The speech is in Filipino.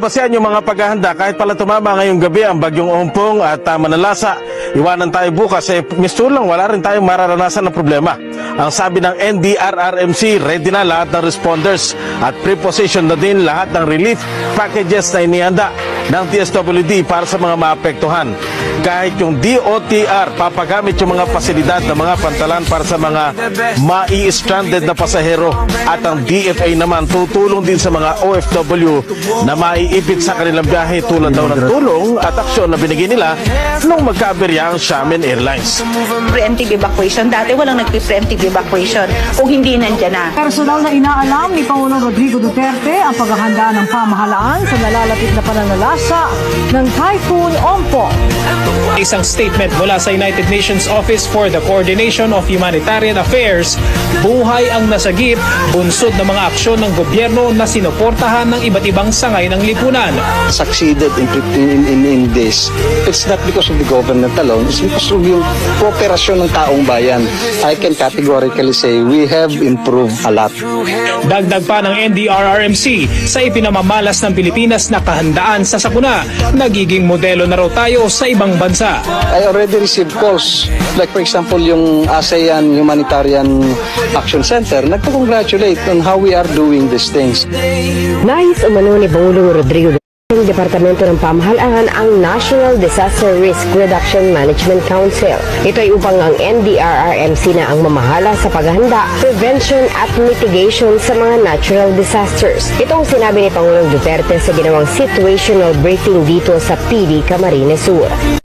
balabasan yung mga paghahanda kahit pala tumama ngayong gabi ang bagyong Ompong at Manalasa. Iwanan tayo bukas misto lang wala rin tayong mararanasan ng problema. Ang sabi ng NDRRMC, ready na lahat ng responders at preposition na din lahat ng relief packages na inihanda ng DSWD para sa mga maapektuhan. Kahit yung DOTR, papagamit yung mga pasilidad ng mga pantalan para sa mga mai-stranded na pasahero at ang DFA naman tutulong din sa mga OFW na maiipit sa kanilang biyahe tulad daw ng tulong at aksyon na binigay nila nung magkaaberya ang Xiamen Airlines. Preemptive evacuation. Dati walang nagpi-preemptive evacuation kung hindi nandiyan na. Personal na inaalam ni Pangulong Rodrigo Duterte ang paghahanda ng pamahalaan sa nalalapit na pananalasa ng Typhoon Ompong. Isang statement mula sa United Nations Office for the Coordination of Humanitarian Affairs, buhay ang nasagip, bunsod ng mga aksyon ng gobyerno na sinuportahan ng iba't ibang sangay ng lipunan. Succeeded in this. It's not because of the government alone, it's because of yung kooperasyon ng taong bayan. I can categorically say we have improved a lot. Dagdag pa ng NDRRMC, sa ipinamamalas ng Pilipinas na kahandaan sa sakuna, nagiging modelo na raw tayo sa ibang bansa. I already received calls, like for example yung ASEAN Humanitarian Action Center, nagpa-congratulate on how we are doing these things. Nais umano ni Pangulong Rodrigo ng Departamento ng Pamahalaan ang National Disaster Risk Reduction Management Council. Ito ay upang ang NDRRMC na ang mamahala sa paghahanda, prevention at mitigation sa mga natural disasters. Itong sinabi ni Pangulong Duterte sa ginawang situational briefing dito sa PD Camarines Sur.